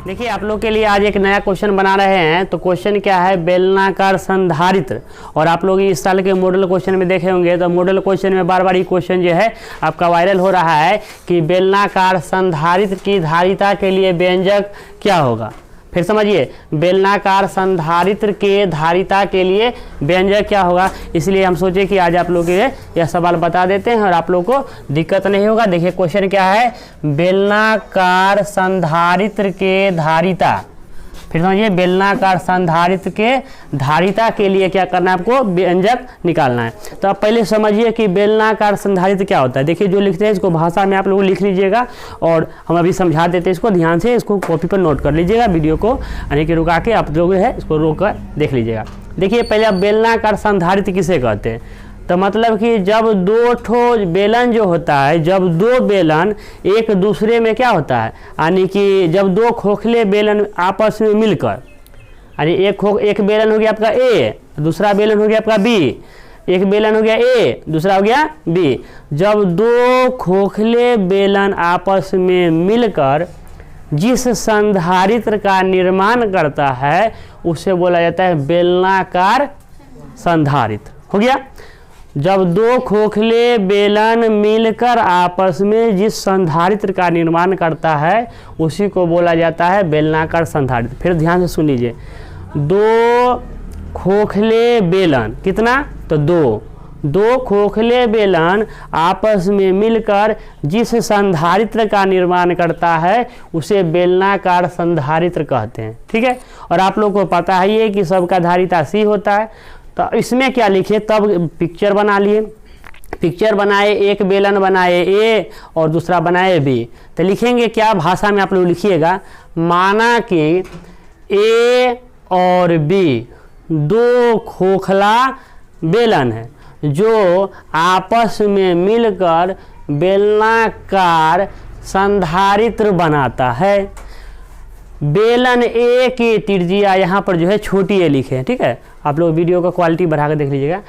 देखिए आप लोग के लिए आज एक नया क्वेश्चन बना रहे हैं। तो क्वेश्चन क्या है, बेलनाकार संधारित्र। और आप लोग इस साल के मॉडल क्वेश्चन में देखे होंगे, तो मॉडल क्वेश्चन में बार बार ये क्वेश्चन जो है आपका वायरल हो रहा है कि बेलनाकार संधारित्र की धारिता के लिए व्यंजक क्या होगा। फिर समझिए, बेलनाकार संधारित्र के धारिता के लिए व्यंजक क्या होगा। इसलिए हम सोचे कि आज आप लोग के लिए यह सवाल बता देते हैं और आप लोग को दिक्कत नहीं होगा। देखिए क्वेश्चन क्या है, बेलनाकार संधारित्र के धारिता। फिर समझिए, बेलनाकार संधारित्र के धारिता के लिए क्या करना है, आपको व्यंजक निकालना है। तो आप पहले समझिए कि बेलनाकार संधारित्र क्या होता है। देखिए जो लिखते हैं इसको भाषा में आप लोग लिख लीजिएगा और हम अभी समझा देते हैं इसको, ध्यान से इसको कॉपी पर नोट कर लीजिएगा। वीडियो को यानी कि रुका के आप लोग है इसको रोक कर देख लीजिएगा। देखिए पहले आप बेलनाकार संधारित्र किसे कहते हैं। तो मतलब कि जब दो ठो बेलन जो होता है, जब दो बेलन एक दूसरे में क्या होता है, यानी कि जब दो खोखले बेलन आपस में मिलकर, यानी एक बेलन हो गया आपका ए, दूसरा बेलन हो गया आपका बी, एक बेलन हो गया ए, दूसरा हो गया बी। जब दो खोखले बेलन आपस में मिलकर जिस संधारित्र का निर्माण करता है उसे बोला जाता है बेलनाकार संधारित्र। हो गया, जब दो खोखले बेलन मिलकर आपस में जिस संधारित्र का निर्माण करता है उसी को बोला जाता है बेलनाकार संधारित्र। फिर ध्यान से सुन लीजिए, दो खोखले बेलन, कितना, तो दो खोखले बेलन आपस में मिलकर जिस संधारित्र का निर्माण करता है उसे बेलनाकार संधारित्र कहते हैं। ठीक है, और आप लोग को पता ही है कि सबका धारिता सी होता है। तो इसमें क्या लिखे, तब पिक्चर बना लिए, पिक्चर बनाए, एक बेलन बनाए ए और दूसरा बनाए बी। तो लिखेंगे क्या भाषा में आप लोग लिखिएगा, माना कि ए और बी दो खोखला बेलन है जो आपस में मिलकर बेलनाकार संधारित्र बनाता है। बेलन ए की त्रिज्या यहाँ पर जो है छोटी ए लिखे, ठीक है। आप लोग वीडियो का क्वालिटी बढ़ा कर देख लीजिएगा।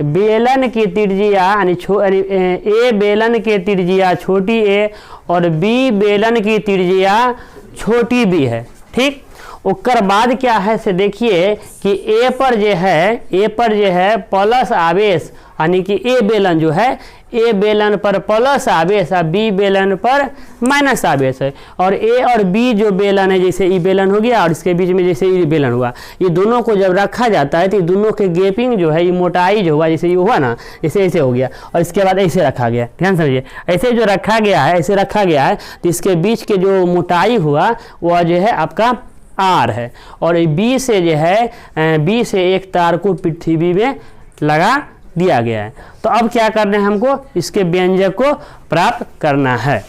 बेलन की त्रिज्या यानी ए बेलन की त्रिज्या छोटी ए और बी बेलन की त्रिज्या छोटी बी है। ठीक, उसके बाद क्या है से देखिए कि ए पर जो है प्लस आवेश, यानी कि ए बेलन जो है ए बेलन पर प्लस आवेश और बी बेलन पर माइनस आवेश है। और ए और बी जो बेलन है, जैसे ई बेलन हो गया और इसके बीच में जैसे ई बेलन हुआ, ये दोनों को जब रखा जाता है तो दोनों के गैपिंग जो है, ये मोटाई जो हुआ, जैसे ये हुआ ना, जैसे ऐसे हो गया और इसके बाद ऐसे रखा गया। ध्यान समझिए, ऐसे जो रखा गया है, ऐसे रखा गया है तो इसके बीच के जो मोटाई हुआ वह जो है आपका आर है। और बी से जो है, बी से एक तार को पृथ्वी में लगा दिया गया है। तो अब क्या करना है, हमको इसके व्यंजक को प्राप्त करना है।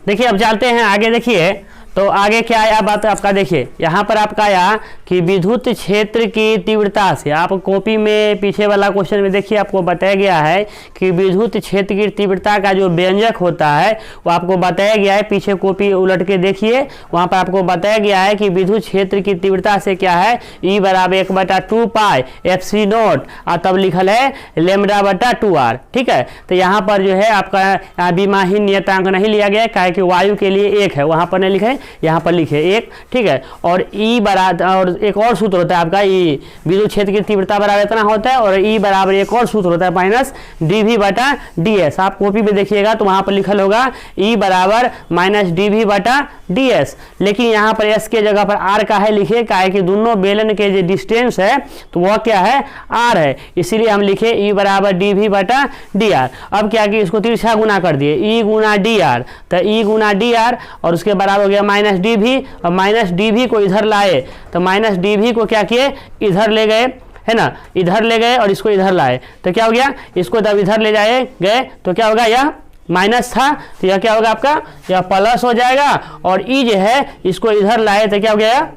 देखिए अब चलते हैं आगे। देखिए तो आगे क्या आया बात आपका, देखिए यहाँ पर आपका आया कि विद्युत क्षेत्र की तीव्रता से, आप कॉपी में पीछे वाला क्वेश्चन में देखिए आपको बताया गया है कि विद्युत क्षेत्र की तीव्रता का जो व्यंजक होता है वो आपको बताया गया है। पीछे कॉपी उलट के देखिए, वहाँ पर आपको बताया गया है कि विद्युत क्षेत्र की तीव्रता से क्या है, E बराबर 1/2 पाई FC नॉट, और तब लिखल है λ/2r। ठीक है, तो यहाँ पर जो है आपका विमाहीन नियतांक नहीं लिया गया है, काहे कि वायु के लिए 1 है, वहाँ पर नहीं लिखे, यहाँ पर लिखे 1। ठीक है, और E बराबर, और एक और सूत्र होता है आपका E, विद्युत क्षेत्र की तीव्रता बराबर इतना होता है, और E बराबर एक और सूत्र होता है माइनस dV/ds। आप कॉपी में देखिएगा तो वहाँ पर लिखल होगा E बराबर माइनस dV/ds, लेकिन यहाँ पर S के जगह पर R का है लिखे, काहे कि दोनों बेलन के जो डिस्टेंस है तो वह क्या है, R है, इसीलिए हम लिखे E बराबर dV/dr। अब क्या कि इसको तिरछा गुना कर दिए, E गुना dr, तो E गुना dr और उसके बराबर हो गया माइनस dV, और माइनस dV को इधर लाए तो माइनस dV को क्या किए, इधर ले गए, है ना, इधर ले गए और इसको इधर लाए तो क्या हो गया, इसको जब इधर ले जाए गए तो क्या होगा, यह माइनस था तो यह क्या होगा आपका, यह प्लस हो जाएगा, और ई जो है इसको इधर लाए तो क्या हो गया,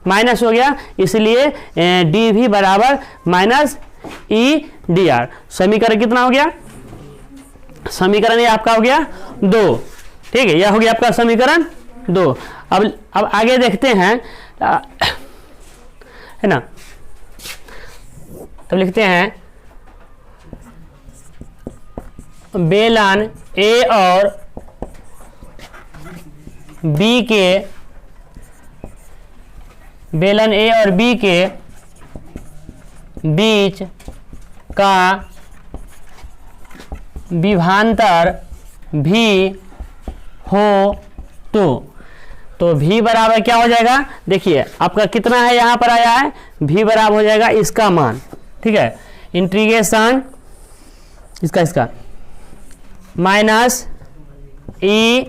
माइनस हो गया। इसलिए dV बराबर माइनस E/dr। समीकरण कितना हो गया, समीकरण ये आपका हो गया 2। ठीक है, यह हो गया आपका समीकरण 2। अब आगे देखते हैं, है ना, तो लिखते हैं बेलन ए और बी के बेलन ए और बी के बीच का विभांतर भी हो तो v बराबर क्या हो जाएगा, देखिए आपका कितना है यहाँ पर आया है, v बराबर हो जाएगा इसका मान, ठीक है, इंटीग्रेशन इसका माइनस ई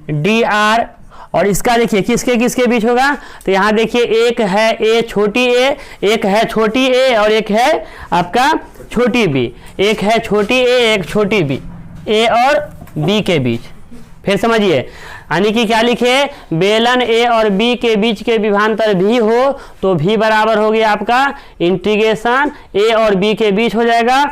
डी आर, और इसका देखिए किसके किसके बीच होगा, तो यहाँ देखिए एक है ए छोटी ए, एक है छोटी ए और एक है आपका छोटी बी, एक है छोटी ए एक छोटी बी, ए और बी के बीच। फिर समझिए, यानी कि क्या लिखे, बेलन ए और बी के बीच के विभांतर भी हो तो भी बराबर हो गया आपका इंटीग्रेशन ए और बी के बीच हो जाएगा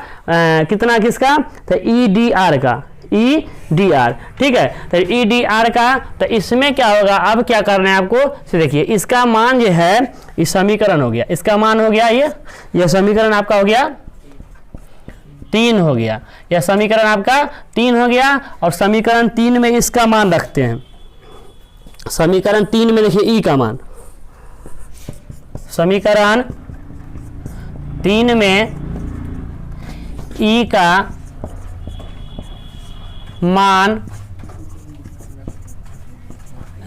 कितना किसका, तो ई डी आर का, ई डी आर, ठीक है, तो ई डी आर का, तो इसमें क्या होगा, अब क्या करना है आपको, तो देखिए इसका मान जो है इस समीकरण हो गया, इसका मान हो गया ये समीकरण आपका हो गया 3 हो गया, यह समीकरण आपका 3 हो गया, और समीकरण 3 में इसका मान रखते हैं, समीकरण 3 में देखिए ई का मान, समीकरण 3 में ई का मान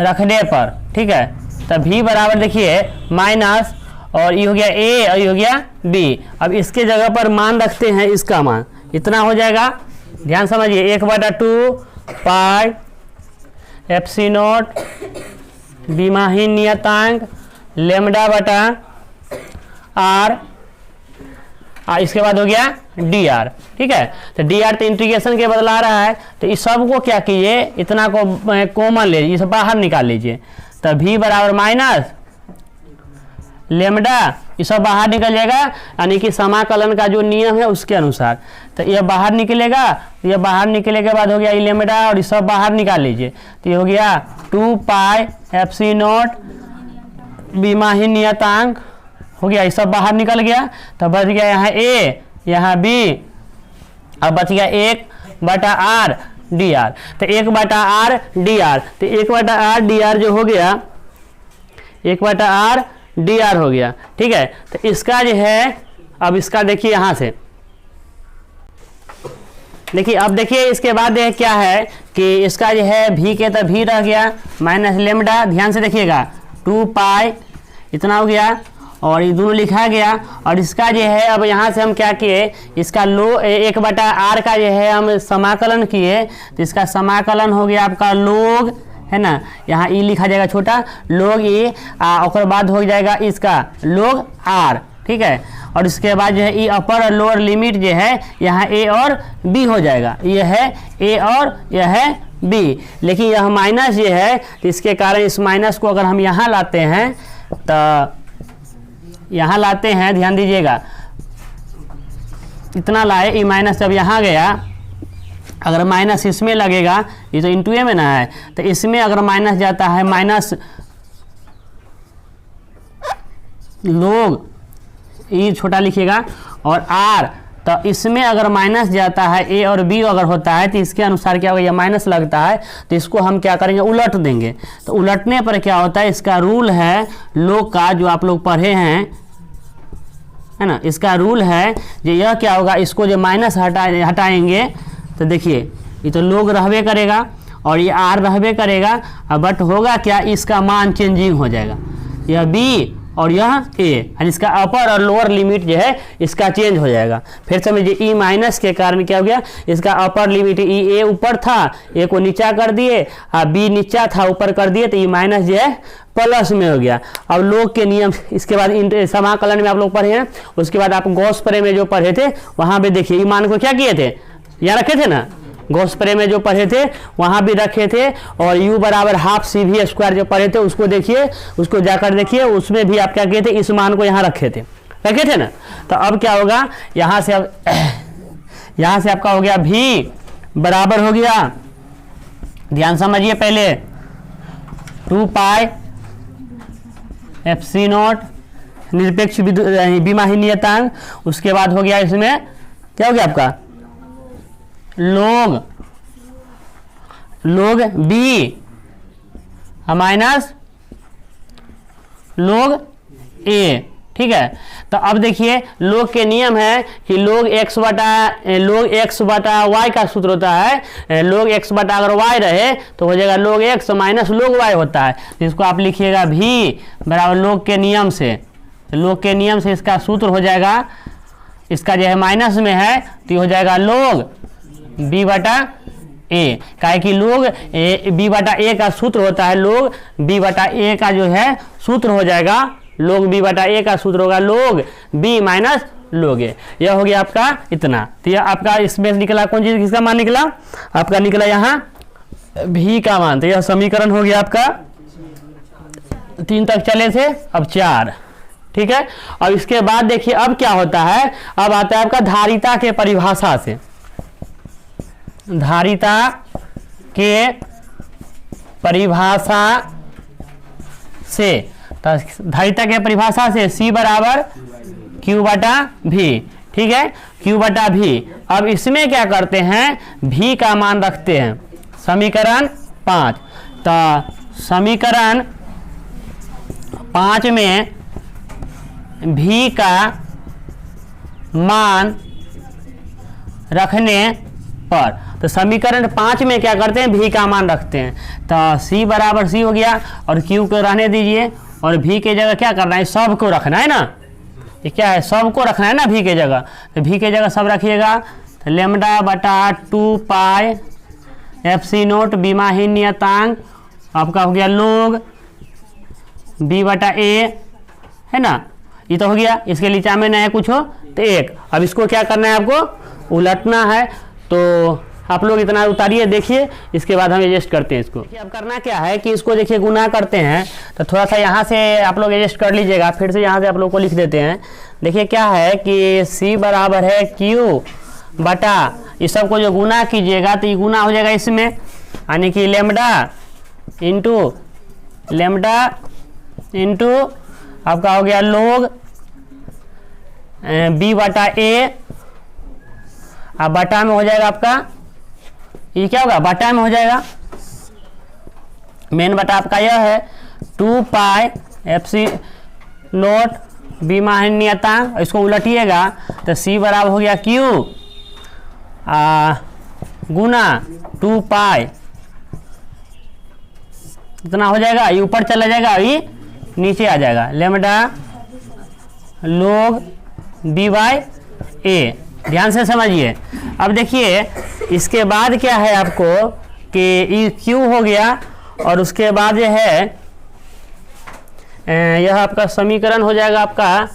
रखने पर, ठीक है, तब भी बराबर देखिए माइनस, और ये हो गया ए और ये हो गया बी, अब इसके जगह पर मान रखते हैं, इसका मान इतना हो जाएगा, ध्यान समझिए 1/2 पाई एप्सी नोट विमाहीन नियतांक लेमडा बटा आर, इसके बाद हो गया डी आर, ठीक है, तो डी आर तो इंटीग्रेशन के बदला रहा है, तो इस सब को क्या कीजिए, इतना को कॉमन ले लीजिए, इसे बाहर निकाल लीजिए, तो भी बराबर माइनस लेमडा, ये सब बाहर निकल जाएगा, यानी कि समाकलन का जो नियम है उसके अनुसार, तो यह बाहर निकलेगा, यह बाहर निकले के बाद हो गया लेमडा, और ये सब बाहर निकाल लीजिए, तो ये हो गया 2 पाई एप्सी नोट विमाहीन नियतांक हो गया, ये सब बाहर निकल गया, तो बच गया यहाँ ए यहाँ बी, अब बच गया 1/r डी आर, तो 1/r डी आर, तो 1/r डी आर जो हो गया 1/r डी आर हो गया, ठीक है, तो इसका जो है, अब इसका देखिए यहाँ से देखिए, अब देखिए इसके बाद क्या है कि इसका जो है भी के तो भी रह गया माइनस लेमडा, ध्यान से देखिएगा 2 पाई इतना हो गया, और ये दोनों लिखा गया, और इसका जो है अब यहाँ से हम क्या किए, इसका 1/r का जो है हम समाकलन किए, तो इसका समाकलन हो गया आपका लोग, है ना, यहाँ ई लिखा जाएगा छोटा लोग ई, और बाद हो जाएगा इसका लोग आर, ठीक है, और इसके बाद जो है ई अपर और लोअर लिमिट जो है यहाँ ए और बी हो जाएगा, ये है ए और यह है बी, लेकिन यह माइनस ये है, तो इसके कारण इस माइनस को अगर हम यहाँ लाते हैं, तो यहाँ लाते हैं, ध्यान दीजिएगा इतना लाए, ई माइनस जब यहाँ गया, अगर माइनस इसमें लगेगा, ये तो इंटू ए में ना है, तो इसमें अगर माइनस जाता है, माइनस लोग ई छोटा लिखिएगा और आर, तो इसमें अगर माइनस जाता है, ए और बी अगर होता है, तो इसके अनुसार क्या होगा, ये माइनस लगता है, तो इसको हम क्या करेंगे, उलट देंगे, तो उलटने पर क्या होता है, इसका रूल है लोग का जो आप लोग पढ़े हैं, है ना, इसका रूल है जो यह क्या होगा, इसको जो माइनस हटाएंगे, तो देखिए ये तो लोग रहबे करेगा और ये आर रहबे करेगा, बट होगा क्या, इसका मान चेंजिंग हो जाएगा, यह बी और यह ए, इसका अपर और लोअर लिमिट जो है इसका चेंज हो जाएगा। फिर समझिए ई माइनस के कारण क्या हो गया, इसका अपर लिमिट ई ए ऊपर था, ए को नीचा कर दिए, बी नीचा था ऊपर कर दिए, तो ई माइनस जो है प्लस में हो गया। अब लोग के नियम, इसके बाद समाकलन में आप लोग पढ़े हैं, उसके बाद आप गॉस प्रमेय में जो पढ़े थे वहाँ पे देखिए ई मान को क्या किए थे, यहाँ रखे थे ना, गॉस प्रमेय में जो पढ़े थे वहाँ भी रखे थे, और u बराबर हाफ सी वी स्क्वायर जो पढ़े थे उसको देखिए, उसको जाकर देखिए, उसमें भी आप क्या किए थे, इस मान को यहाँ रखे थे ना। तो अब क्या होगा, यहाँ से अब यहाँ से आपका हो गया v बराबर हो गया, ध्यान समझिए पहले 2 पाई एफ सी नॉट निरपेक्ष विमाहीन नियतांक, उसके बाद हो गया इसमें क्या हो गया आपका लोग बी माइनस log a, ठीक है। तो अब देखिए log के नियम है कि log x बटा y का सूत्र होता है log x बटा अगर y रहे तो हो जाएगा log x minus log y होता है, जिसको आप लिखिएगा v बराबर log के नियम से। log के नियम से इसका सूत्र हो जाएगा, इसका जो है माइनस में है तो ये हो जाएगा log b बटा a, काहे कि log b बटा a का सूत्र होता है log b बटा a का जो है सूत्र हो जाएगा log b बटा a का सूत्र होगा log b minus log a। यह हो गया आपका इतना। तो यह आपका इसमें निकला कौन चीज, किसका मान निकला, आपका निकला यहाँ v का मान। तो यह समीकरण हो गया आपका 3 तक चले थे, अब 4, ठीक है। और इसके बाद देखिए अब क्या होता है, अब आता है आपका धारिता के परिभाषा से। धारिता के परिभाषा से, तो धारिता के परिभाषा से C बराबर Q बटा V, ठीक है, Q बटा V। अब इसमें क्या करते हैं, V का मान रखते हैं समीकरण 5। तो समीकरण 5 में V का मान रखने पर, तो समीकरण 5 में क्या करते हैं, V का मान रखते हैं। तो C बराबर C हो गया और Q को रहने दीजिए और V के जगह क्या करना है, सब को रखना है ना, ये क्या है, सब को रखना है ना V के जगह। तो V के जगह सब रखिएगा, तो लेमडा बटा 2 पाई FC नोट बीमाहीन नियतांक आपका हो गया log B बटा A, है ना, ये तो हो गया। इसके नीचे में नया कुछ हो तो 1। अब इसको क्या करना है, आपको उलटना है। तो आप लोग इतना उतारिए, देखिए, इसके बाद हम एडजस्ट करते हैं इसको। अब करना क्या है कि इसको देखिए गुना करते हैं, तो थोड़ा सा यहाँ से आप लोग एडजस्ट कर लीजिएगा, फिर से यहाँ से आप लोग को लिख देते हैं। देखिए क्या है कि C बराबर है Q बटा, इस सब को जो गुना कीजिएगा तो ये गुना हो जाएगा इसमें, यानी कि लेमडा इंटू आपका हो गया log B बटा A, अब बटा में हो जाएगा आपका, ये क्या होगा, बटा में हो जाएगा, मेन बटा आपका यह है 2 पाई FC नोट बीमाहीन नियतांक। इसको उलटिएगा तो C बराबर हो गया Q गुना 2 पाई, इतना हो जाएगा, ये ऊपर चला जाएगा, अभी नीचे आ जाएगा, lambda log B by A। ध्यान से समझिए। अब देखिए इसके बाद क्या है आपको कि ये Q हो गया और उसके बाद यह है यह आपका समीकरण हो जाएगा, आपका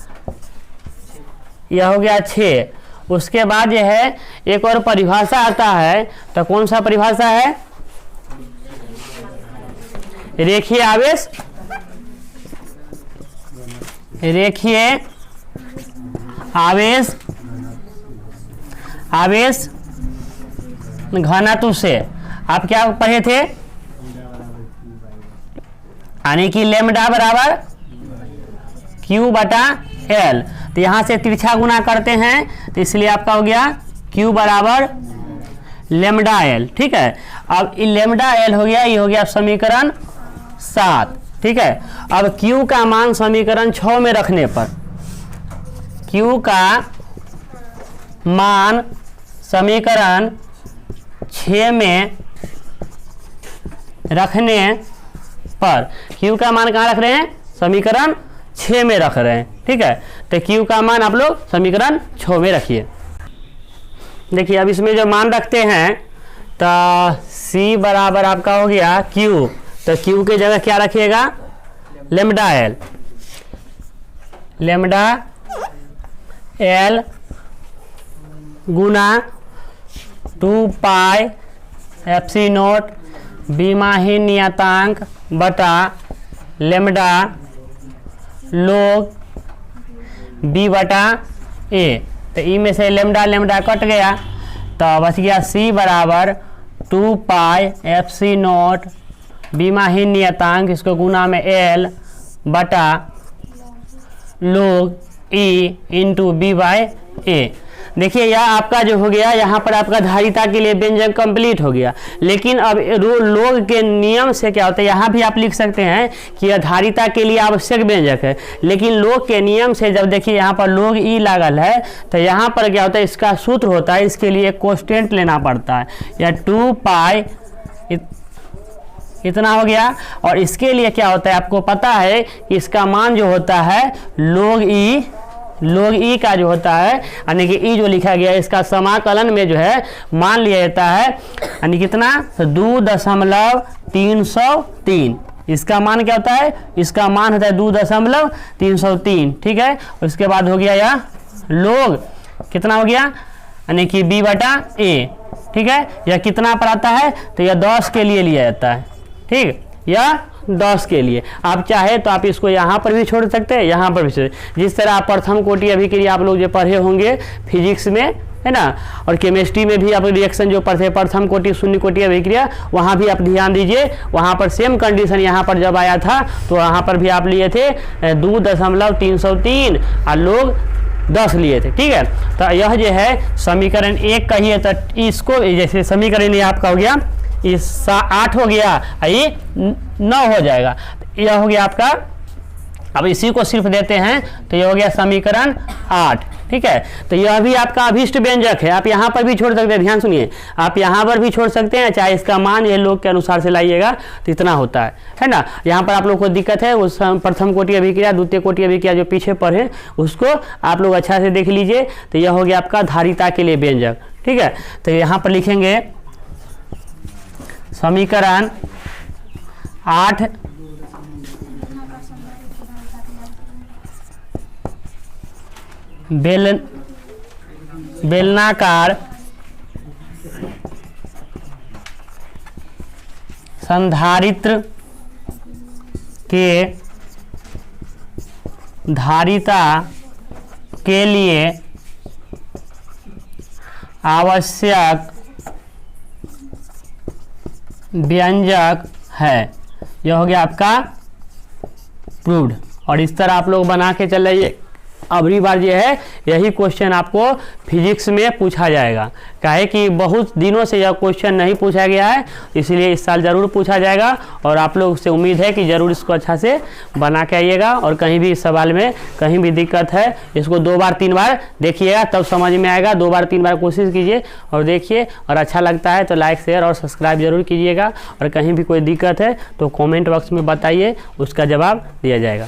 यह हो गया 6। उसके बाद यह है एक और परिभाषा आता है, तो कौन सा परिभाषा है, रेखीय आवेश, रेखीय आवेश घनत्व से। आप क्या पढ़े थे, यानी कि लेमडा बराबर Q बटा L। तो यहाँ से तिरछा गुना करते हैं, तो इसलिए आपका हो गया Q बराबर लेमडा L, ठीक है। अब लेमडा L हो गया, ये हो गया समीकरण 7, ठीक है। अब Q का मान समीकरण 6 में रखने पर, Q का मान समीकरण 6 में रखने पर, Q का मान कहाँ रख रहे हैं, समीकरण 6 में रख रहे हैं, ठीक है। तो Q का मान आप लोग समीकरण 6 में रखिए। देखिए अब इसमें जो मान रखते हैं, तो C बराबर आपका हो गया Q, तो Q के जगह क्या रखिएगा, लेमडा L, लेमडा L गुना 2 पाई FC नोट बीमाहीन नियतांक बटा लेमडा log B बटा A। तो ई में से लेमडा कट गया, तो बच गया C बराबर 2 पाई FC नोट बीमाहीन नियतांक, इसको गुना में L बटा log E into B by A। देखिए यह आपका जो हो गया, यहाँ पर आपका धारिता के लिए व्यंजक कंप्लीट हो गया। लेकिन अब लोग के नियम से क्या होता है, यहाँ भी आप लिख सकते हैं कि यह धारिता के लिए आवश्यक व्यंजक है, लेकिन लोग के नियम से जब देखिए यहाँ पर लोग ई लागल है तो यहाँ पर क्या होता है, इसका सूत्र होता है, इसके लिए कोष्टेंट लेना पड़ता है, या 2 पाई इतना हो गया। और इसके लिए क्या होता है, आपको पता है कि इसका मान जो होता है लॉग ई का जो होता है, यानी कि ई जो लिखा गया है इसका समाकलन में जो है मान लिया जाता है, यानी कितना 2.303। इसका मान क्या होता है, इसका मान होता है 2.303, ठीक है। उसके बाद हो गया यह log कितना हो गया, यानी कि b/a, ठीक है। यह कितना पर आता है, तो यह 10 के लिए लिया जाता है, ठीक। यह 10 के लिए आप चाहे तो आप इसको यहाँ पर भी छोड़ सकते हैं, यहाँ पर भी छोड़। जिस तरह आप प्रथम कोटि अभिक्रिया आप लोग जो पढ़े होंगे फिजिक्स में, है ना, और केमिस्ट्री में भी आप रिएक्शन जो पढ़ते हैं प्रथम कोटि शून्य कोटि अभिक्रिया, वहाँ भी आप ध्यान दीजिए, वहाँ पर सेम कंडीशन यहाँ पर जब आया था तो वहाँ पर भी आप लिए थे 2.303 और लोग 10 लिए थे, ठीक है। तो यह जो है समीकरण 1 कहिए, तो इसको जैसे समीकरण ये आपका हो गया, इस 8 हो गया, ये 9 हो जाएगा, यह हो गया आपका। अब इसी को सिर्फ देते हैं तो यह हो गया समीकरण 8, ठीक है। तो यह भी आपका अभिष्ट व्यंजक है, आप यहाँ पर भी छोड़ सकते हैं, ध्यान सुनिए, आप यहाँ पर भी छोड़ सकते हैं, चाहे इसका मान ये लोग के अनुसार से लाइएगा तो इतना होता है ना। यहाँ पर आप लोग को दिक्कत है उस प्रथम कोटि अभिक्रिया द्वितीय कोटि अभिक्रिया जो पीछे पढ़े उसको आप लोग अच्छा से देख लीजिए। तो यह हो गया आपका धारिता के लिए व्यंजक, ठीक है। तो यहाँ पर लिखेंगे समीकरण 8 बेलनाकार संधारित्र के धारिता के लिए आवश्यक व्यंजक है। यह हो गया आपका प्रूव्ड। और इस तरह आप लोग बना के चल रहिए। अगली बार जो है यही क्वेश्चन आपको फिजिक्स में पूछा जाएगा, काहे कि बहुत दिनों से यह क्वेश्चन नहीं पूछा गया है, इसलिए इस साल ज़रूर पूछा जाएगा। और आप लोग से उम्मीद है कि ज़रूर इसको अच्छा से बना के आइएगा। और कहीं भी इस सवाल में कहीं भी दिक्कत है, इसको 2 बार 3 बार देखिएगा तब समझ में आएगा। 2 बार 3 बार कोशिश कीजिए और देखिए, और अच्छा लगता है तो लाइक शेयर और सब्सक्राइब जरूर कीजिएगा। और कहीं भी कोई दिक्कत है तो कॉमेंट बॉक्स में बताइए, उसका जवाब दिया जाएगा।